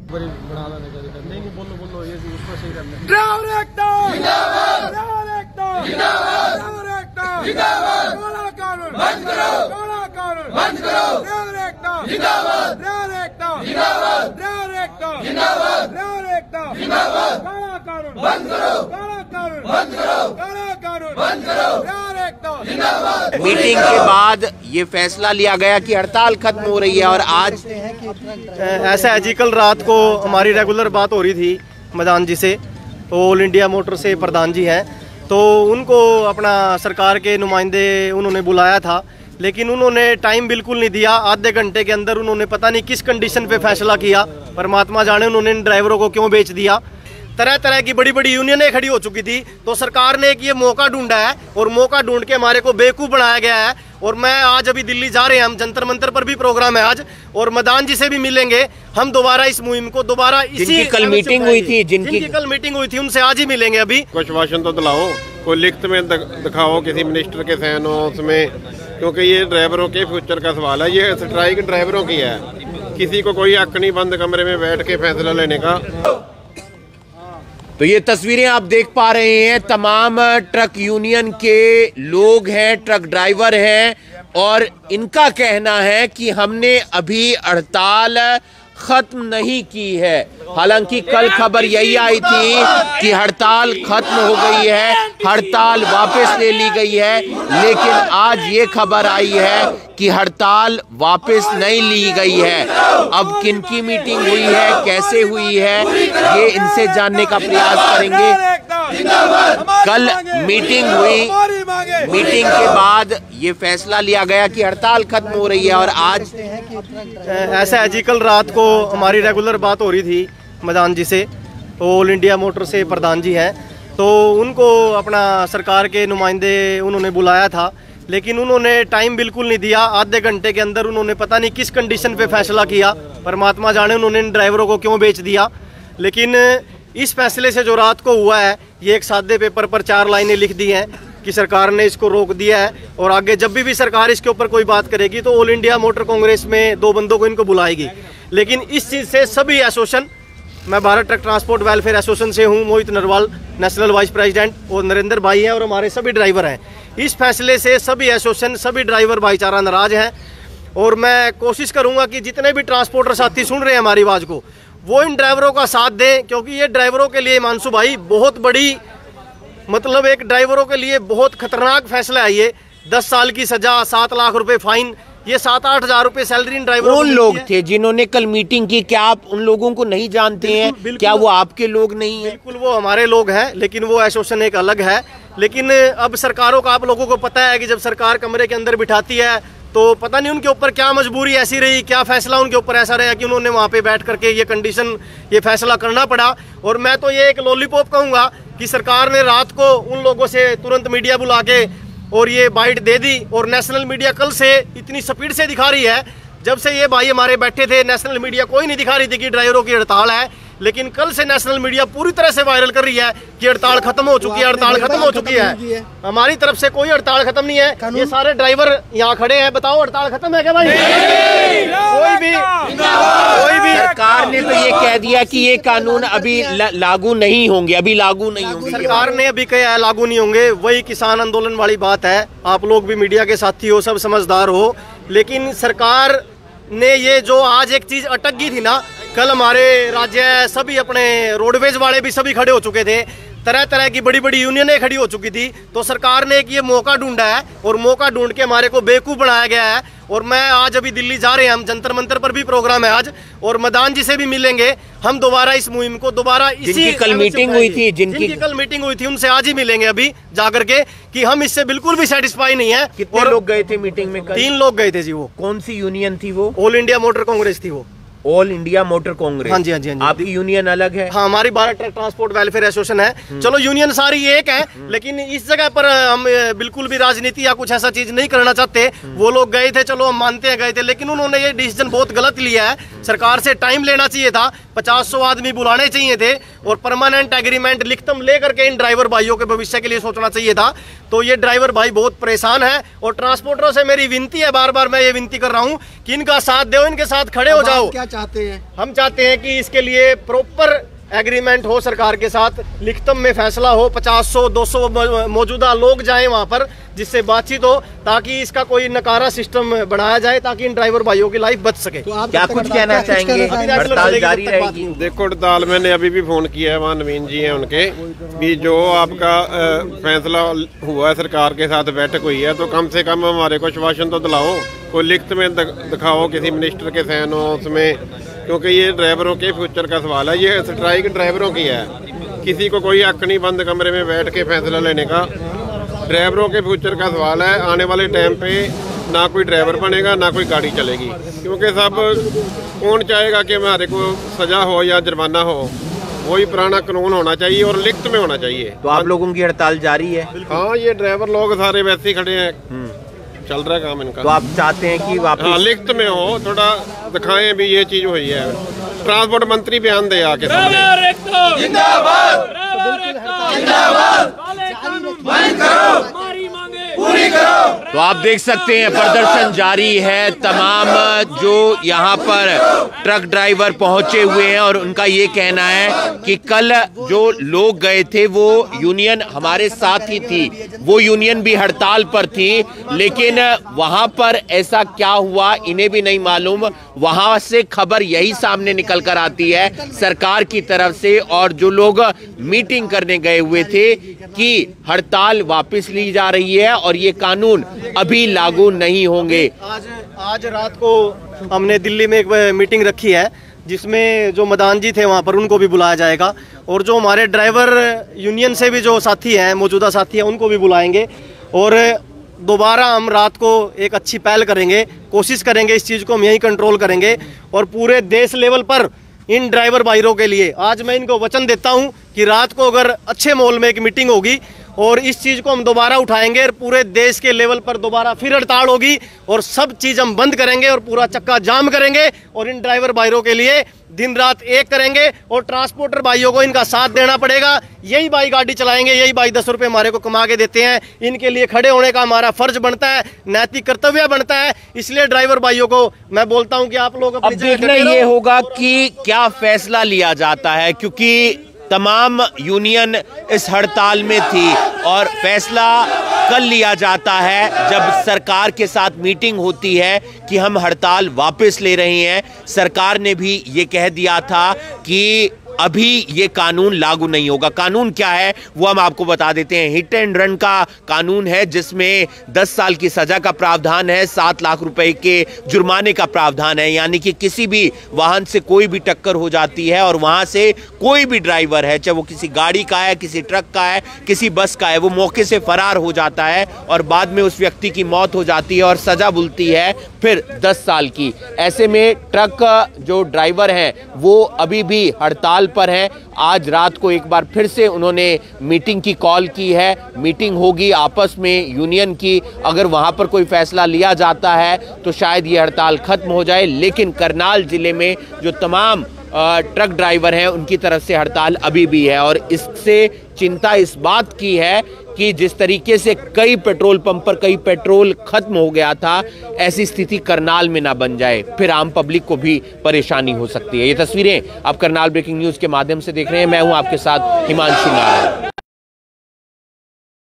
नहीं बोलो ये उसको सही करना है। ड्राइवर एकता जिंदाबाद, ड्राइवर एकता जिंदाबाद, ड्राइवर एकता जिंदाबाद, काला कानून बंद करो, काला कानून बंद करो, ड्राइवर एकता जिंदाबाद, ड्राइवर एकता जिंदाबाद, ड्राइवर एकता जिंदाबाद, ड्राइवर एकता जिंदाबाद, काला कानून बंद करो, काला कानून बंद करो, काला कानून बंद करो, ड्राइवर एकता जिंदाबाद। मीटिंग के बाद ये फैसला लिया गया कि हड़ताल खत्म हो रही है और आज ऐसा है जी, कल रात को हमारी रेगुलर बात हो रही थी मदान जी से, तो ऑल इंडिया मोटर से प्रधान जी हैं, तो उनको अपना सरकार के नुमाइंदे उन्होंने बुलाया था, लेकिन उन्होंने टाइम बिल्कुल नहीं दिया। आधे घंटे के अंदर उन्होंने पता नहीं किस कंडीशन पे फैसला किया, परमात्मा जाने उन्होंने इन ड्राइवरों को क्यों बेच दिया। तरह तरह की बड़ी बड़ी यूनियनें खड़ी हो चुकी थी, तो सरकार ने एक ये मौका ढूंढा है और मौका ढूंढ के हमारे को बेवकूफ़ बनाया गया है। और मैं आज अभी दिल्ली जा रहे हैं, हम जंतर मंतर पर भी प्रोग्राम है आज, और मदान जी से भी मिलेंगे हम दोबारा। इस मुहिम को दोबारा इसी कल मीटिंग हुई थी, जिनकी कल मीटिंग हुई थी, उनसे आज ही मिलेंगे। अभी कुछ भाषण तो दिलाओ, कोई लिखत में दिखाओ, किसी मिनिस्टर के साइन हो उसमें, क्योंकि ये ड्राइवरों के फ्यूचर का सवाल है। ये स्ट्राइक ड्राइवरों की है, किसी को कोई हक नहीं बंद कमरे में बैठ के फैसला लेने का। तो ये तस्वीरें आप देख पा रहे हैं, तमाम ट्रक यूनियन के लोग हैं, ट्रक ड्राइवर हैं, और इनका कहना है कि हमने अभी हड़ताल खत्म नहीं की है। हालांकि कल खबर यही आई थी कि हड़ताल खत्म हो गई है, हड़ताल वापस ले ली गई है, लेकिन आज ये खबर आई है कि हड़ताल वापस नहीं ली गई है। अब किनकी मीटिंग हुई है, कैसे हुई है, ये इनसे जानने का प्रयास करेंगे। कल मीटिंग हुई, मीटिंग के बाद ये फैसला लिया गया कि हड़ताल खत्म हो रही है और आज ऐसा है जी, कल रात को हमारी रेगुलर बात हो रही थी मदान जी से, तो ऑल इंडिया मोटर से प्रधान जी हैं, तो उनको अपना सरकार के नुमाइंदे उन्होंने बुलाया था, लेकिन उन्होंने टाइम बिल्कुल नहीं दिया। आधे घंटे के अंदर उन्होंने पता नहीं किस कंडीशन पे फैसला किया, परमात्मा जाने उन्होंने इन ड्राइवरों को क्यों बेच दिया। लेकिन इस फैसले से जो रात को हुआ है, ये एक सादे पेपर पर 4 लाइनें लिख दी हैं कि सरकार ने इसको रोक दिया है, और आगे जब भी सरकार इसके ऊपर कोई बात करेगी तो ऑल इंडिया मोटर कांग्रेस में 2 बंदों को इनको बुलाएगी। लेकिन इस चीज़ से सभी एसोसिएशन, मैं Bharat truck transport welfare association से हूँ, मोहित नरवाल नेशनल वाइस प्रेसिडेंट, और नरेंद्र भाई हैं, और हमारे सभी ड्राइवर हैं। इस फैसले से सभी एसोसिएशन, सभी ड्राइवर भाईचारा नाराज हैं, और मैं कोशिश करूँगा कि जितने भी ट्रांसपोर्टर साथी सुन रहे हैं हमारी आवाज़ को, वो इन ड्राइवरों का साथ दें, क्योंकि ये ड्राइवरों के लिए मानसू भाई बहुत बड़ी, मतलब एक ड्राइवरों के लिए बहुत खतरनाक फैसला है ये। 10 साल की सजा, 7 लाख रुपए फाइन, ये 7-8 हजार रुपए सैलरी इन ड्राइवरों को। कौन लोग थे जिन्होंने कल मीटिंग की? क्या आप उन लोगों को नहीं जानते हैं? क्या वो आपके लोग नहीं हैं? बिल्कुल वो हमारे लोग हैं, लेकिन वो एसोसिएशन एक अलग है। लेकिन अब सरकारों का, आप लोगों को पता है कि जब सरकार कमरे के अंदर बिठाती है तो पता नहीं उनके ऊपर क्या मजबूरी ऐसी रही, क्या फैसला उनके ऊपर ऐसा रहा कि उन्होंने वहाँ पे बैठ करके ये कंडीशन, ये फैसला करना पड़ा। और मैं तो ये एक लॉलीपॉप कहूँगा कि सरकार ने रात को उन लोगों से तुरंत मीडिया बुला के और ये बाइट दे दी, और नेशनल मीडिया कल से इतनी स्पीड से दिखा रही है। जब से ये भाई हमारे बैठे थे, नेशनल मीडिया कोई नहीं दिखा रही थी कि ड्राइवरों की हड़ताल है, लेकिन कल से नेशनल मीडिया पूरी तरह से वायरल कर रही है कि हड़ताल खत्म हो चुकी है, हड़ताल खत्म हो चुकी है। हमारी तरफ से कोई हड़ताल खत्म नहीं है। ये सारे ड्राइवर यहाँ खड़े हैं, बताओ हड़ताल खत्म है क्या भाई? कोई भी सरकार ने तो ये कह दिया कि ये कानून अभी लागू नहीं होंगे, अभी लागू नहीं होंगे। सरकार ने अभी कहा है लागू नहीं होंगे, वही किसान आंदोलन वाली बात है। आप लोग भी मीडिया के साथी हो, सब समझदार हो, लेकिन सरकार ने ये जो आज एक चीज अटक गई थी ना, कल हमारे राज्य सभी अपने रोडवेज वाले भी सभी खड़े हो चुके थे, तरह तरह की बड़ी बड़ी यूनियनें खड़ी हो चुकी थी, तो सरकार ने एक ये मौका ढूंढा है और मौका ढूंढ के हमारे को बेवकूफ़ बनाया गया है। और मैं आज अभी दिल्ली जा रहे हैं, हम जंतर मंतर पर भी प्रोग्राम है आज, और मदान जी से भी मिलेंगे हम दोबारा। इस मुहिम को दोबारा इसी कल मीटिंग हुई थी, जिनकी कल मीटिंग हुई थी, उनसे आज ही मिलेंगे अभी जाकर के, कि हम इससे बिल्कुल भी सेटिस्फाई नहीं है। कितने लोग गए थे मीटिंग में? 3 लोग गए थे जी। वो कौन सी यूनियन थी? वो ऑल इंडिया मोटर कांग्रेस थी। वो ऑल इंडिया मोटर कांग्रेस। हाँ जी, हाँ जी, हाँ जी। आपकी यूनियन अलग है? हाँ, हमारी Bharat truck transport welfare association है। चलो यूनियन सारी एक है, लेकिन इस जगह पर हम बिल्कुल भी राजनीति या कुछ ऐसा चीज नहीं करना चाहते। वो लोग गए थे, चलो हम मानते हैं गए थे, लेकिन उन्होंने ये डिसीजन बहुत गलत लिया है। सरकार से टाइम लेना चाहिए था, 50-100 आदमी बुलाने चाहिए थे, और परमानेंट एग्रीमेंट लिखतम ले करके इन ड्राइवर भाइयों के भविष्य के लिए सोचना चाहिए था। तो ये ड्राइवर भाई बहुत परेशान है। और ट्रांसपोर्टरों से मेरी विनती है, बार बार मैं ये विनती कर रहा हूँ कि इनका साथ दो, इनके साथ खड़े हो जाओ। क्या चाहते हैं? हम चाहते हैं कि इसके लिए प्रॉपर एग्रीमेंट हो सरकार के साथ, लिखितम में फैसला हो, 50-100-200 मौजूदा लोग जाएं वहां पर, जिससे बातचीत हो, ताकि इसका कोई नकारा सिस्टम बनाया जाए ताकि इन ड्राइवर भाइयों की लाइफ बच सके। तो आप क्या कुछ कहना चाहेंगे? हड़ताल जारी रहेगी? देखो, हड़ताल मैंने अभी भी फोन किया है, वहाँ नवीन जी हैं उनके भी, जो आपका फैसला हुआ है सरकार के साथ बैठक हुई है, तो कम से कम हमारे को आश्वासन तो दिलाओ, कोई लिखित में दिखाओ, किसी मिनिस्टर के साइन हो उसमें, क्योंकि ये ड्राइवरों के फ्यूचर का सवाल है। ये स्ट्राइक ड्राइवरों की है, किसी को कोई हक नहीं बंद कमरे में बैठ के फैसला लेने का। ड्राइवरों के फ्यूचर का सवाल है। आने वाले टाइम पे ना कोई ड्राइवर बनेगा, ना कोई गाड़ी चलेगी, क्योंकि सब कौन चाहेगा कि हमारे को सजा हो या जुर्माना हो। वही पुराना कानून होना चाहिए और लिखित में होना चाहिए। तो आप लोगों की हड़ताल जारी है? हाँ, ये ड्राइवर लोग सारे वैसे ही खड़े हैं, चल रहा है काम इनका। तो आप चाहते हैं कि वापस? हाँ, लिखित में हो, थोड़ा दिखाएं भी ये चीज हुई है। ट्रांसपोर्ट मंत्री बयान दे आके तो आप देख सकते हैं प्रदर्शन जारी है। तमाम जो यहाँ पर ट्रक ड्राइवर पहुंचे हुए हैं और उनका ये कहना है कि कल जो लोग गए थे वो यूनियन हमारे साथ ही थी, वो यूनियन भी हड़ताल पर थी, लेकिन वहां पर ऐसा क्या हुआ इन्हें भी नहीं मालूम। वहां से खबर यही सामने निकल कर आती है सरकार की तरफ से, और जो लोग मीटिंग करने गए हुए थे कि हड़ताल वापस ली जा रही है और ये कानून अभी लागू नहीं होंगे। आज रात को हमने दिल्ली में एक मीटिंग रखी है, जिसमें जो मदान जी थे वहां पर उनको भी बुलाया जाएगा, और जो हमारे ड्राइवर यूनियन से भी जो साथी हैं, मौजूदा साथी हैं, उनको भी बुलाएंगे। और दोबारा हम रात को एक अच्छी पहल करेंगे, कोशिश करेंगे इस चीज़ को हम यहीं कंट्रोल करेंगे, और पूरे देश लेवल पर इन ड्राइवर भाइयों के लिए आज मैं इनको वचन देता हूं कि रात को अगर अच्छे माहौल में एक मीटिंग होगी और इस चीज़ को हम दोबारा उठाएंगे, और पूरे देश के लेवल पर दोबारा फिर हड़ताल होगी और सब चीज़ हम बंद करेंगे और पूरा चक्का जाम करेंगे, और इन ड्राइवर भाइयों के लिए दिन रात एक करेंगे। और ट्रांसपोर्टर भाइयों को इनका साथ देना पड़ेगा। यही भाई गाड़ी चलाएंगे, यही भाई 10 रुपये हमारे को कमा के देते हैं, इनके लिए खड़े होने का हमारा फर्ज बनता है, नैतिक कर्तव्य बनता है। इसलिए ड्राइवर भाइयों को मैं बोलता हूं कि आप लोग अब देखना ये होगा कि क्या फैसला लिया जाता है, क्योंकि तमाम यूनियन इस हड़ताल में थी और फैसला कल लिया जाता है जब सरकार के साथ मीटिंग होती है कि हम हड़ताल वापस ले रहे हैं। सरकार ने भी ये कह दिया था कि अभी ये कानून लागू नहीं होगा। कानून क्या है वो हम आपको बता देते हैं। हिट एंड रन का कानून है, जिसमें 10 साल की सजा का प्रावधान है, 7 लाख रुपए के जुर्माने का प्रावधान है। यानी कि किसी भी वाहन से कोई भी टक्कर हो जाती है और वहां से कोई भी ड्राइवर है, चाहे वो किसी गाड़ी का है, किसी ट्रक का है, किसी बस का है, वो मौके से फरार हो जाता है और बाद में उस व्यक्ति की मौत हो जाती है और सजा मिलती है फिर 10 साल की। ऐसे में ट्रक जो ड्राइवर हैं वो अभी भी हड़ताल पर हैं। आज रात को एक बार फिर से उन्होंने मीटिंग की कॉल की है। मीटिंग होगी आपस में यूनियन की। अगर वहां पर कोई फैसला लिया जाता है तो शायद ये हड़ताल खत्म हो जाए, लेकिन करनाल जिले में जो तमाम ट्रक ड्राइवर हैं उनकी तरफ से हड़ताल अभी भी है। और इससे चिंता इस बात की है कि जिस तरीके से कई पेट्रोल पंप पर कई पेट्रोल खत्म हो गया था, ऐसी स्थिति करनाल में ना बन जाए, फिर आम पब्लिक को भी परेशानी हो सकती है। ये तस्वीरें आप करनाल ब्रेकिंग न्यूज के माध्यम से देख रहे हैं। मैं हूं आपके साथ हिमांशु नारायण।